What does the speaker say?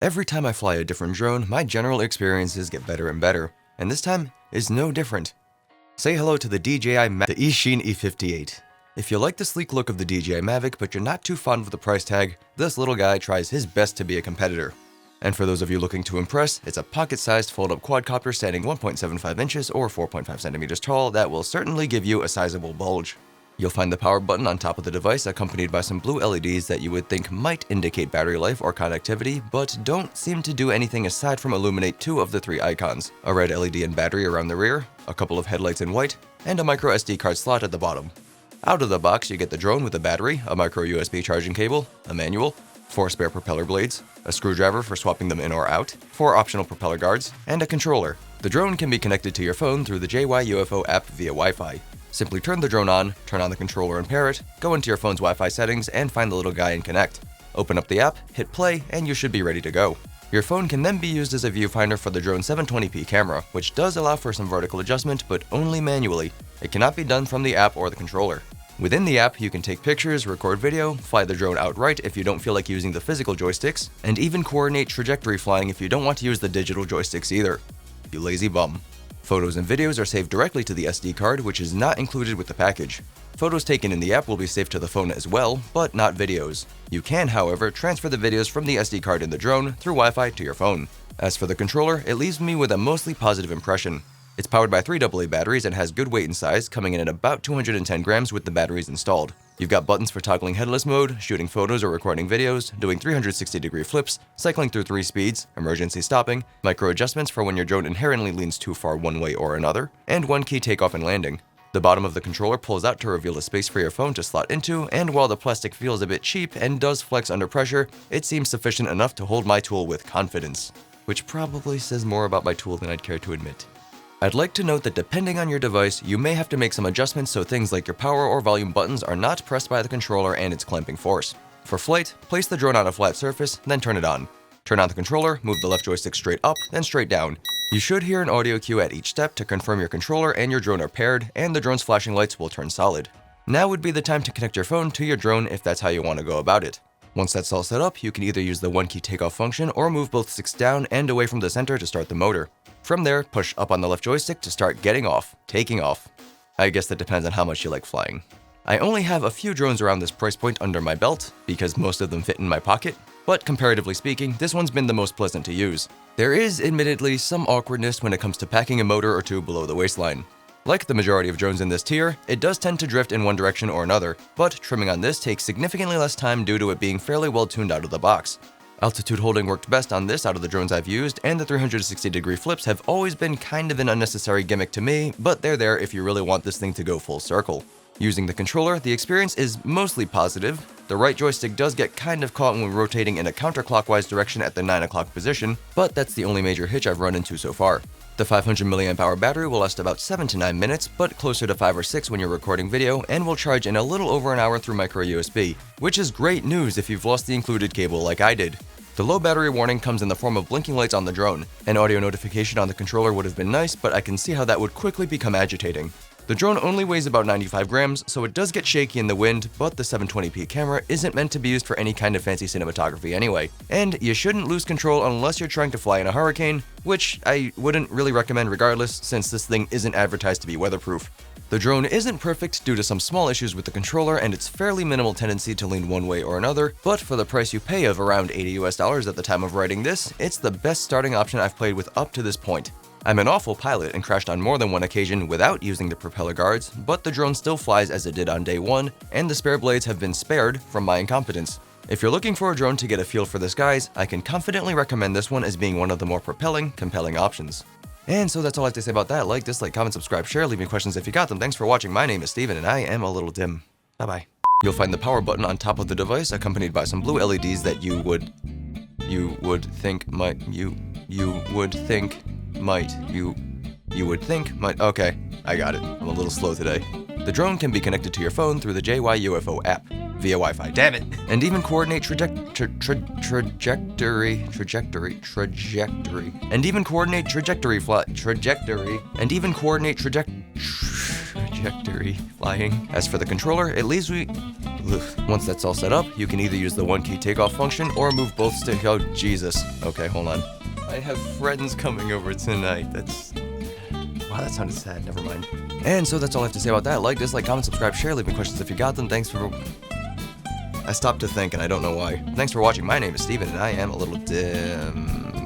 Every time I fly a different drone, my general experiences get better and better, and this time is no different. Say hello to the the Eachine E58. If you like the sleek look of the DJI Mavic but you're not too fond of the price tag, this little guy tries his best to be a competitor. And for those of you looking to impress, it's a pocket-sized fold-up quadcopter standing 1.75 inches or 4.5 centimeters tall that will certainly give you a sizable bulge. You'll find the power button on top of the device accompanied by some blue LEDs that you would think might indicate battery life or connectivity, but don't seem to do anything aside from illuminate two of the three icons, a red LED and battery around the rear, a couple of headlights in white, and a micro SD card slot at the bottom. Out of the box, you get the drone with a battery, a micro USB charging cable, a manual, 4 spare propeller blades, a screwdriver for swapping them in or out, 4 optional propeller guards, and a controller. The drone can be connected to your phone through the JY app via Wi-Fi. Simply turn the drone on, turn on the controller and pair it, go into your phone's Wi-Fi settings and find the little guy and connect. Open up the app, hit play, and you should be ready to go. Your phone can then be used as a viewfinder for the drone's 720p camera, which does allow for some vertical adjustment, but only manually. It cannot be done from the app or the controller. Within the app, you can take pictures, record video, fly the drone outright if you don't feel like using the physical joysticks, and even coordinate trajectory flying if you don't want to use the digital joysticks either. You lazy bum. Photos and videos are saved directly to the SD card, which is not included with the package. Photos taken in the app will be saved to the phone as well, but not videos. You can, however, transfer the videos from the SD card in the drone through Wi-Fi to your phone. As for the controller, it leaves me with a mostly positive impression. It's powered by 3 AA batteries and has good weight and size, coming in at about 210 grams with the batteries installed. You've got buttons for toggling headless mode, shooting photos or recording videos, doing 360-degree flips, cycling through 3 speeds, emergency stopping, micro adjustments for when your drone inherently leans too far one way or another, and 1 key takeoff and landing. The bottom of the controller pulls out to reveal a space for your phone to slot into, and while the plastic feels a bit cheap and does flex under pressure, it seems sufficient enough to hold my tool with confidence. Which probably says more about my tool than I'd care to admit. I'd like to note that depending on your device, you may have to make some adjustments so things like your power or volume buttons are not pressed by the controller and its clamping force. For flight, place the drone on a flat surface, then turn it on. Turn on the controller, move the left joystick straight up, then straight down. You should hear an audio cue at each step to confirm your controller and your drone are paired, and the drone's flashing lights will turn solid. Now would be the time to connect your phone to your drone if that's how you want to go about it. Once that's all set up, you can either use the 1 key takeoff function or move both sticks down and away from the center to start the motor. From there, push up on the left joystick to start taking off. I guess that depends on how much you like flying. I only have a few drones around this price point under my belt, because most of them fit in my pocket, but comparatively speaking, this one's been the most pleasant to use. There is, admittedly, some awkwardness when it comes to packing a motor or two below the waistline. Like the majority of drones in this tier, it does tend to drift in one direction or another, but trimming on this takes significantly less time due to it being fairly well tuned out of the box. Altitude holding worked best on this out of the drones I've used, and the 360-degree flips have always been kind of an unnecessary gimmick to me, but they're there if you really want this thing to go full circle. Using the controller, the experience is mostly positive. The right joystick does get kind of caught when rotating in a counterclockwise direction at the 9 o'clock position, but that's the only major hitch I've run into so far. The 500 mAh battery will last about 7 to 9 minutes, but closer to 5 or 6 when you're recording video, and will charge in a little over an hour through micro USB, which is great news if you've lost the included cable like I did. The low battery warning comes in the form of blinking lights on the drone. An audio notification on the controller would have been nice, but I can see how that would quickly become agitating. The drone only weighs about 95 grams, so it does get shaky in the wind, but the 720p camera isn't meant to be used for any kind of fancy cinematography anyway. And you shouldn't lose control unless you're trying to fly in a hurricane, which I wouldn't really recommend regardless, since this thing isn't advertised to be weatherproof. The drone isn't perfect due to some small issues with the controller and its fairly minimal tendency to lean one way or another, but for the price you pay of around $80 at the time of writing this, it's the best starting option I've played with up to this point. I'm an awful pilot and crashed on more than one occasion without using the propeller guards, but the drone still flies as it did on day 1, and the spare blades have been spared from my incompetence. If you're looking for a drone to get a feel for the skies, I can confidently recommend this one as being one of the more compelling options. And so that's all I have to say about that. Like, dislike, comment, subscribe, share, leave me questions if you got them. Thanks for watching. My name is Steven, and I am ALittleDIMM. Bye-bye. You'll find the power button on top of the device, accompanied by some blue LEDs that you would think might, okay, I got it. I'm a little slow today. The drone can be connected to your phone through the JY app via Wi-Fi. Damn it! And even coordinate trajectory, flying. As for the controller, it leaves me Once that's all set up, you can either use the one key takeoff function or move both sticks. Oh, Jesus. Okay, hold on. I have friends coming over tonight. Wow, that sounded sad. Never mind. And so that's all I have to say about that. Like, dislike, comment, subscribe, share, leave me questions if you got them. Thanks for... I stopped to think and I don't know why. Thanks for watching. My name is Steven and I am ALittleDIMM.